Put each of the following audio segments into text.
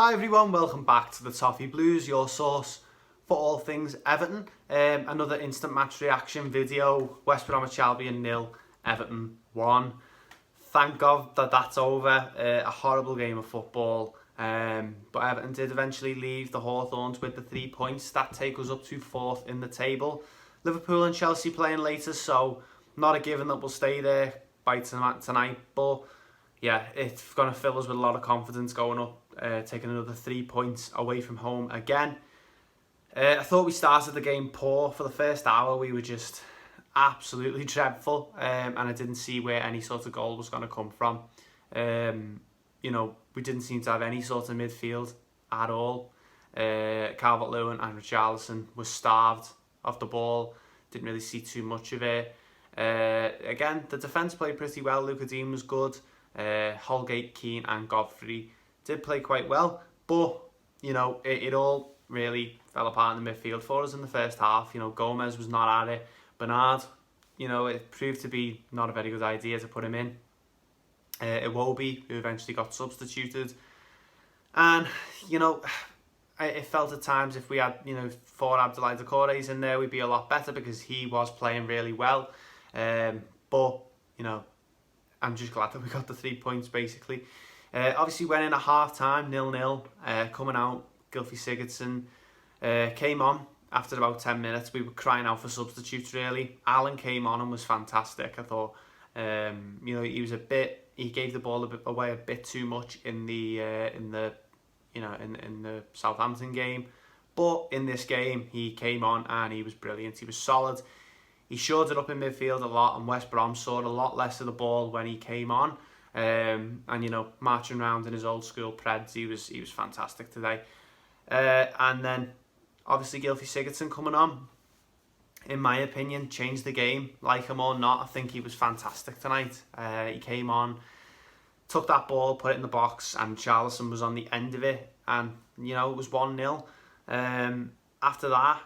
Hi everyone, welcome back to the Toffee Blues, your source for all things Everton. Another instant match reaction video. West Brom Albion 0, Everton 1. Thank God that that's over. A horrible game of football. But Everton did eventually leave the Hawthorns with the 3 points. That take us up to 4th in the table. Liverpool and Chelsea playing later, so not a given that we'll stay there by tonight. But yeah, it's going to fill us with a lot of confidence going up, taking another 3 points away from home again. I thought we started the game poor. For the first hour, we were just absolutely dreadful, and I didn't see where any sort of goal was going to come from. We didn't seem to have any sort of midfield at all. Calvert-Lewin and Richarlison were starved of the ball. Didn't really see too much of it. Again, the defence played pretty well. Luca Dean was good. Holgate, Keane and Godfrey did play quite well, but it all really fell apart in the midfield for us in the first half. Gomez was not at it. Bernard, it proved to be not a very good idea to put him in. Iwobi, who eventually got substituted, and it felt at times if we had 4 Abdoulaye Doucourés in there, we'd be a lot better because he was playing really well. But I'm just glad that we got the 3 points basically. Obviously went in at half time 0-0. Coming out, Gylfi Sigurdsson came on after about 10 minutes. We were crying out for substitutes really. Allen came on and was fantastic. I thought he gave the ball away a bit too much in the Southampton game, but in this game he came on and he was brilliant. He was solid. He shored it up in midfield a lot, and West Brom saw a lot less of the ball when he came on. And marching around in his old school Preds, he was fantastic today. And then obviously Gylfi Sigurdsson coming on, in my opinion, changed the game. Like him or not, I think he was fantastic tonight. He came on, took that ball, put it in the box, and Richarlison was on the end of it, and it was 1-0. After that,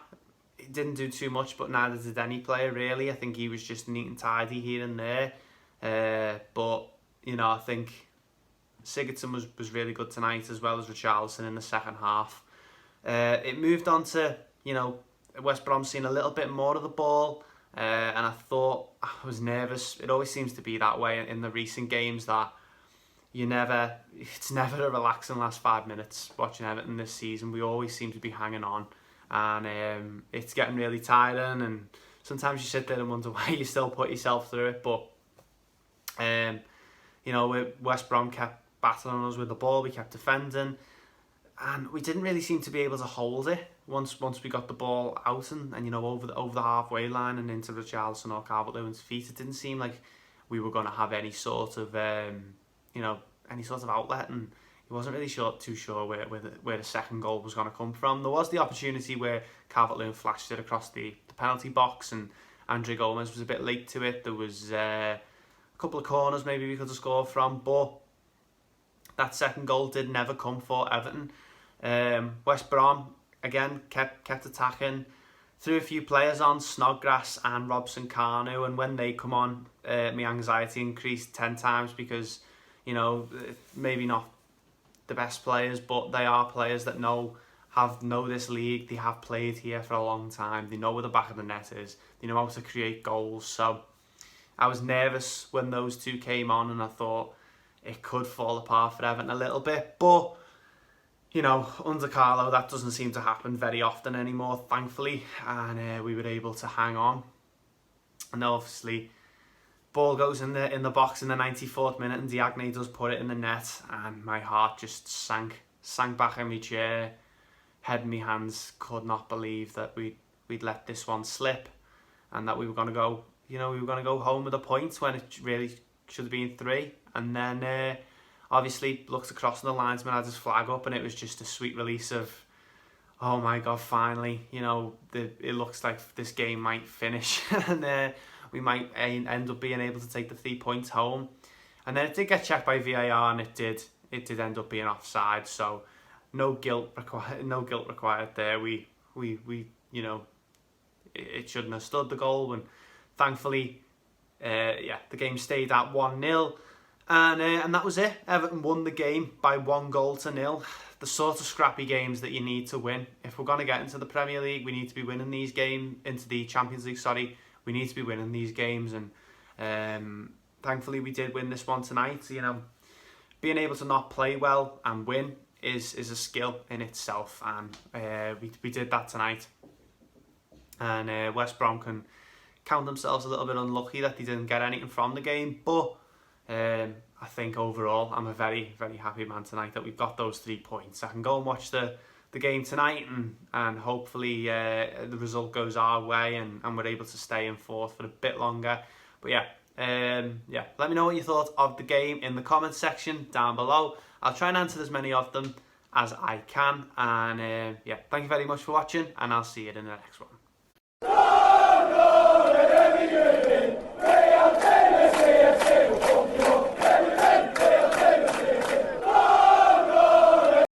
he didn't do too much, but neither did any player really. I think he was just neat and tidy here and there. But I think Sigurdsson was really good tonight, as well as Richarlison in the second half. It moved on to West Brom seeing a little bit more of the ball, and I thought I was nervous. It always seems to be that way in the recent games, that it's never a relaxing last 5 minutes watching Everton this season. We always seem to be hanging on, and it's getting really tiring, and sometimes you sit there and wonder why you still put yourself through it. But West Brom kept battling us with the ball. We kept defending, and we didn't really seem to be able to hold it once we got the ball out and over the halfway line and into Richarlison or Calvert-Lewin's feet. It didn't seem like we were going to have any sort of outlet, and he wasn't really too sure where the second goal was going to come from. There was the opportunity where Calvert-Lewin flashed it across the penalty box, and Andre Gomez was a bit late to it. There was a couple of corners maybe we could have scored from, but that second goal did never come for Everton. West Brom again kept attacking, threw a few players on, Snodgrass and Robson Kanu, and when they come on, my anxiety increased 10 times because maybe not the best players, but they are players that know this league. They have played here for a long time. They know where the back of the net is. They know how to create goals. So I was nervous when those two came on, and I thought it could fall apart for Everton a little bit. But under Carlo, that doesn't seem to happen very often anymore, thankfully, and we were able to hang on. And obviously, ball goes in the box in the 94th minute, and Diagne does put it in the net, and my heart just sank back in my chair, head in my hands. Could not believe that we'd let this one slip, and that we were going to go home with a point when it really should have been 3. And then obviously looked across, and the linesman had his flag up, and it was just a sweet release of, oh my God, finally, it looks like this game might finish, and we might end up being able to take the 3 points home. And then it did get checked by VAR, and it did end up being offside. So no guilt required there. We it shouldn't have stood, the goal, and thankfully, the game stayed at 1-0. And that was it. Everton won the game by 1-0. The sort of scrappy games that you need to win. If we're going to get into the Premier League, we need to be winning these games. Into the Champions League, sorry. We need to be winning these games. And thankfully we did win this one tonight. You know, being able to not play well and win is a skill in itself. And we did that tonight. And West Brom can count themselves a little bit unlucky that they didn't get anything from the game. But I think overall I'm a very, very happy man tonight that we've got those 3 points. I can go and watch the game tonight and hopefully the result goes our way and we're able to stay in fourth for a bit longer. But let me know what you thought of the game in the comments section down below. I'll try and answer as many of them as I can. And thank you very much for watching, and I'll see you in the next one.